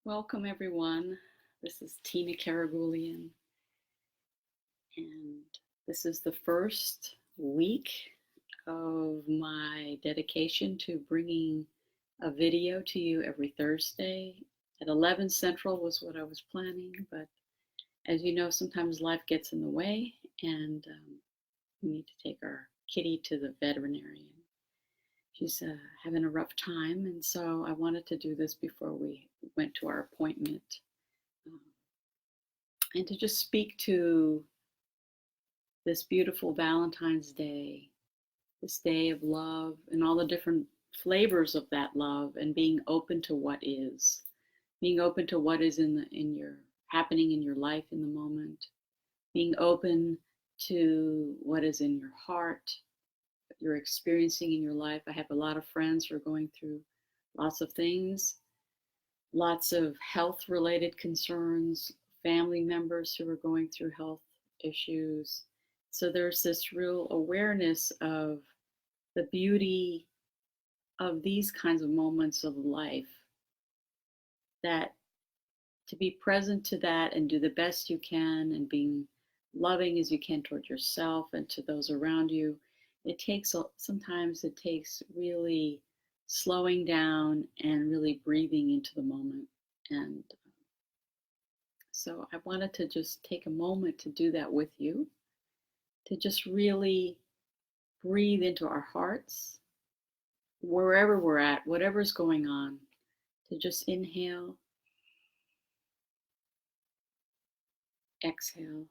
Welcome, everyone. This is Tina Karagulian, and this is the first week of my dedication to bringing a video to you every Thursday. At 11 Central was what I was planning, but as you know, sometimes life gets in the way, and we need to take our kitty to the veterinarian. She's having a rough time, and so I wanted to do this before we went to our appointment. Um, and to just speak to this beautiful Valentine's Day, this day of love, and all the different flavors of that love, and being open to what is, being open to what is in your happening in your life in the moment, being open to what is in your heart, what you're experiencing in your life. I have a lot of friends who are going through lots of things, lots of health related concerns, family members who are going through health issues. So there's this real awareness of the beauty of these kinds of moments of life, that to be present to that and do the best you can and being loving as you can toward yourself and to those around you. Sometimes it takes really slowing down and really breathing into the moment. And so I wanted to just take a moment to do that with you, to just really breathe into our hearts, wherever we're at, whatever's going on, to just inhale, exhale,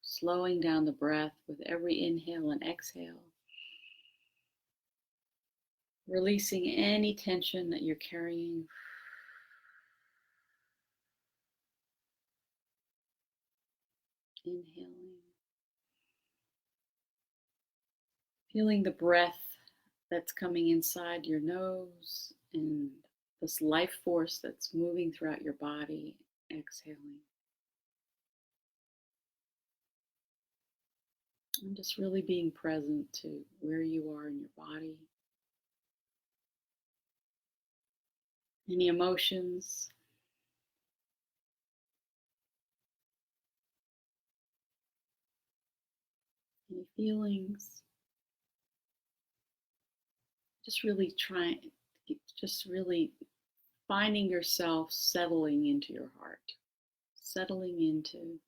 slowing down the breath with every inhale and exhale, releasing any tension that you're carrying. Inhaling, feeling the breath that's coming inside your nose and this life force that's moving throughout your body. Exhaling. And just really being present to where you are in your body. Any emotions, any feelings. Just really finding yourself settling into your heart, settling into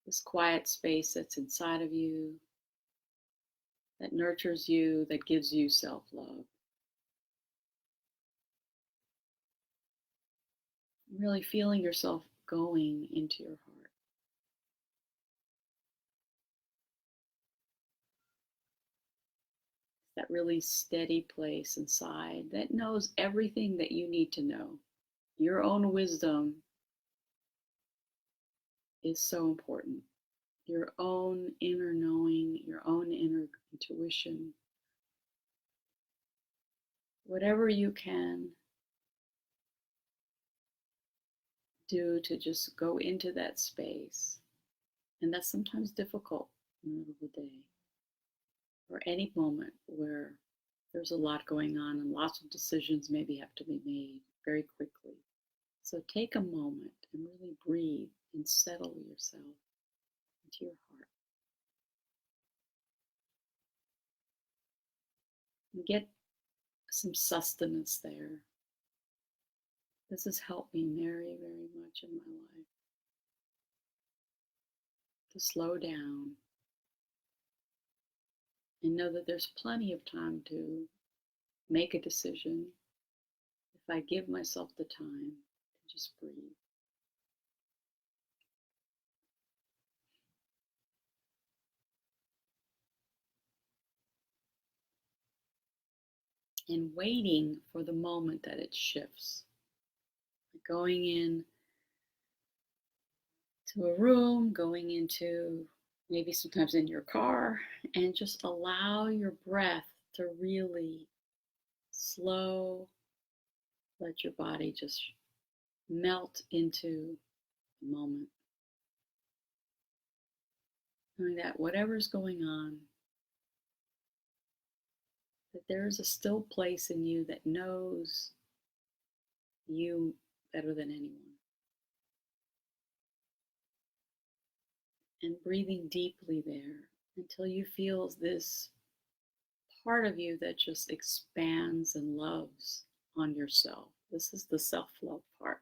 this quiet space that's inside of you, that nurtures you, that gives you self-love. Really feeling yourself going into your heart. That really steady place inside that knows everything that you need to know. Your own wisdom is so important. Your own inner knowing, your own inner intuition. Whatever you can do to just go into that space. And that's sometimes difficult in the middle of the day, or any moment where there's a lot going on and lots of decisions maybe have to be made very quickly. So take a moment and really breathe and settle yourself into your heart. And get some sustenance there. This has helped me very, very much in my life to slow down and know that there's plenty of time to make a decision if I give myself the time to just breathe. And waiting for the moment that it shifts. Going in to a room, going into maybe sometimes in your car, and just allow your breath to really slow, let your body just melt into the moment. Knowing that whatever's going on, that there is a still place in you that knows you better than anyone. And breathing deeply there until you feel this part of you that just expands and loves on yourself. This is the self-love part.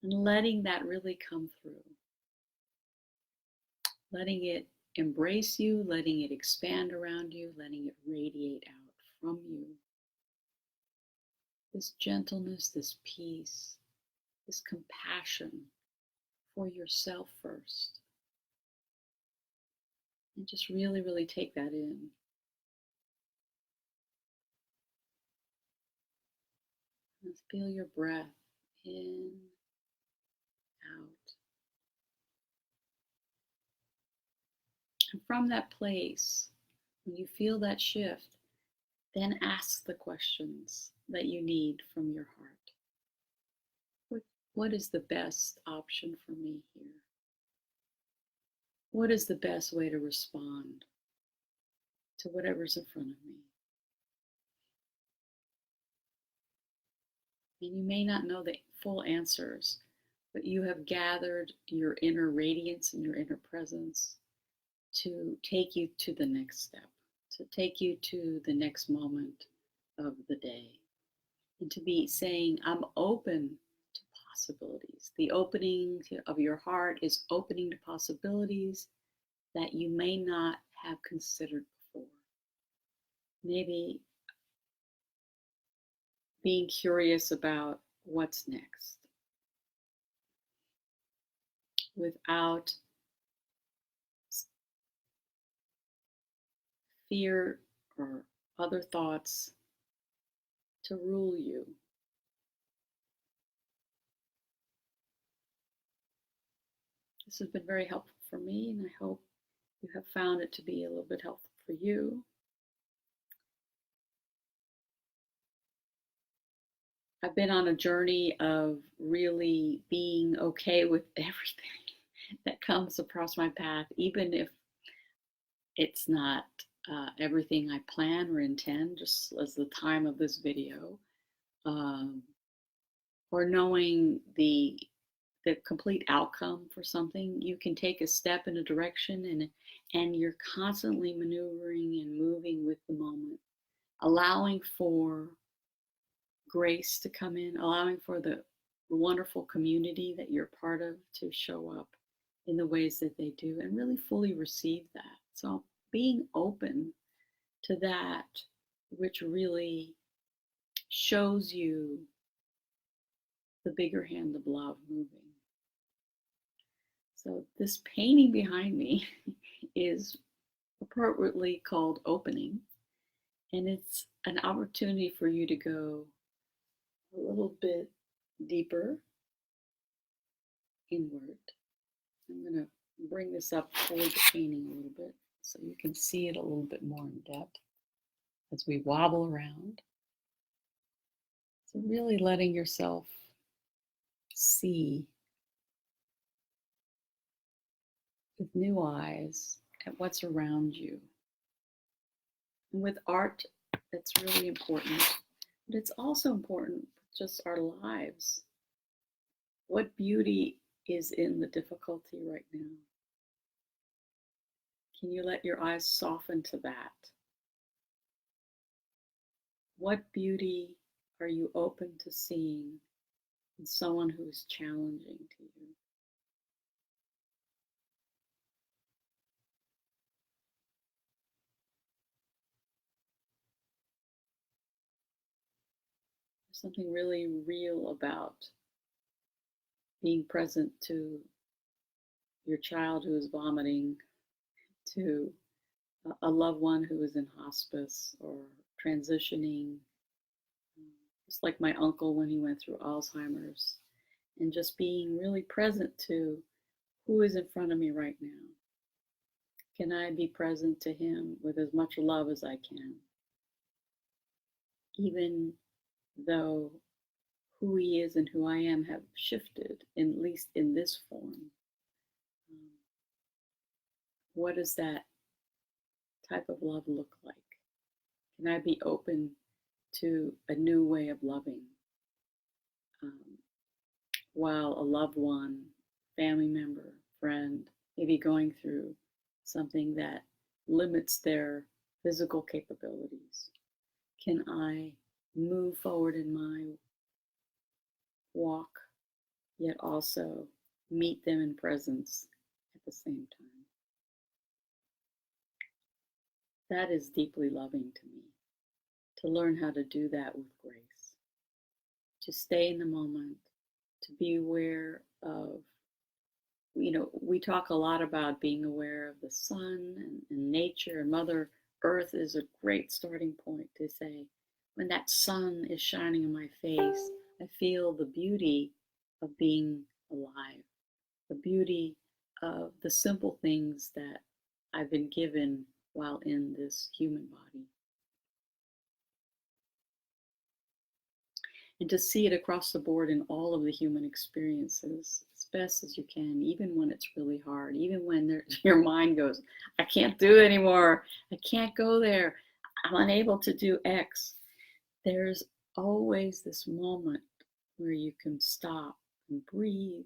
And letting that really come through. Letting it embrace you, letting it expand around you, letting it radiate out from you. This gentleness, this peace, this compassion for yourself first. And just really, really take that in. And feel your breath in, out. And from that place, when you feel that shift, then ask the questions that you need from your heart. What is the best option for me here? What is the best way to respond to whatever's in front of me? And you may not know the full answers, but you have gathered your inner radiance and your inner presence to take you to the next step, to take you to the next moment of the day, and to be saying, I'm open to possibilities. The opening of your heart is opening to possibilities that you may not have considered before. Maybe being curious about what's next without fear or other thoughts to rule you. This has been very helpful for me, and I hope you have found it to be a little bit helpful for you. I've been on a journey of really being okay with everything that comes across my path, even if it's not everything I plan or intend, just as the time of this video, or knowing the complete outcome for something. You can take a step in a direction, and you're constantly maneuvering and moving with the moment, allowing for grace to come in, allowing for the wonderful community that you're part of to show up in the ways that they do, and really fully receive that. So being open to that which really shows you the bigger hand of love moving. So this painting behind me is appropriately called Opening, and it's an opportunity for you to go a little bit deeper inward. I'm going to bring this up toward the painting a little bit so you can see it a little bit more in depth as we wobble around. So really letting yourself see with new eyes at what's around you. And with art, that's really important, but it's also important for just our lives. What beauty is in the difficulty right now? Can you let your eyes soften to that? What beauty are you open to seeing in someone who is challenging to you? There's something really real about being present to your child who is vomiting, to a loved one who is in hospice or transitioning, just like my uncle when he went through Alzheimer's, and just being really present to who is in front of me right now. Can I be present to him with as much love as I can? Even though who he is and who I am have shifted, at least in this form. What does that type of love look like? Can I be open to a new way of loving? While a loved one, family member, friend may be going through something that limits their physical capabilities, can I move forward in my walk, yet also meet them in presence at the same time? That is deeply loving to me, to learn how to do that with grace, to stay in the moment, to be aware of, we talk a lot about being aware of the sun and nature, and Mother Earth is a great starting point to say, when that sun is shining in my face, I feel the beauty of being alive, the beauty of the simple things that I've been given while in this human body. And to see it across the board in all of the human experiences as best as you can, even when it's really hard, even when your mind goes, I can't do it anymore, I can't go there, I'm unable to do X. There's always this moment where you can stop and breathe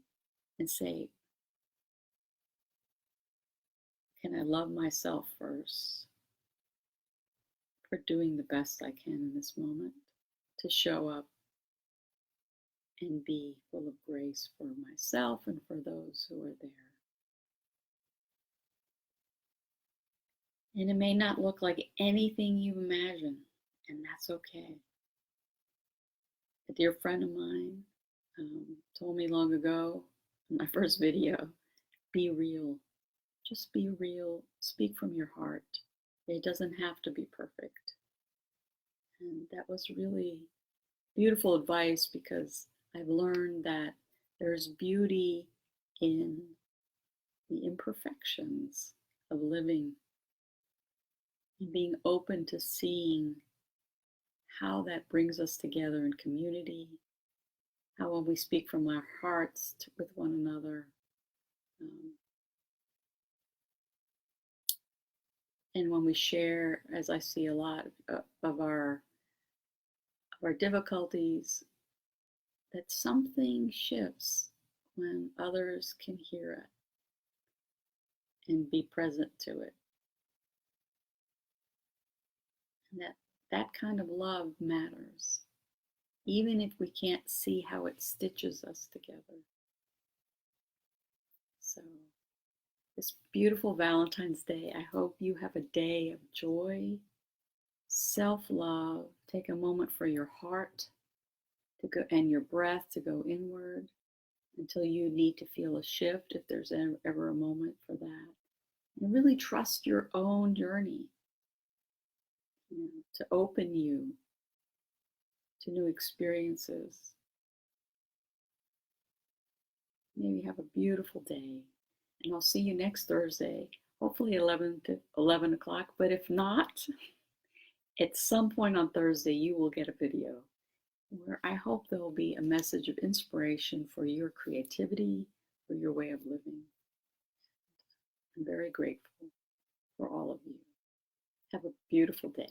and say, can I love myself first for doing the best I can in this moment, to show up and be full of grace for myself and for those who are there. And it may not look like anything you imagine, and that's okay. A dear friend of mine told me long ago in my first video, be real. Just be real. Speak from your heart. It doesn't have to be perfect. And that was really beautiful advice, because I've learned that there's beauty in the imperfections of living and being open to seeing how that brings us together in community, how when we speak from our hearts with one another, and when we share, as I see a lot of our difficulties, that something shifts when others can hear it and be present to it. And that kind of love matters, even if we can't see how it stitches us together. So, this beautiful Valentine's Day, I hope you have a day of joy, self-love. Take a moment for your heart to go, and your breath to go inward until you need to feel a shift, if there's ever a moment for that. And really trust your own journey, to open you to new experiences. Maybe have a beautiful day. And I'll see you next Thursday, hopefully 11 o'clock. But if not, at some point on Thursday, you will get a video where I hope there will be a message of inspiration for your creativity, for your way of living. I'm very grateful for all of you. Have a beautiful day.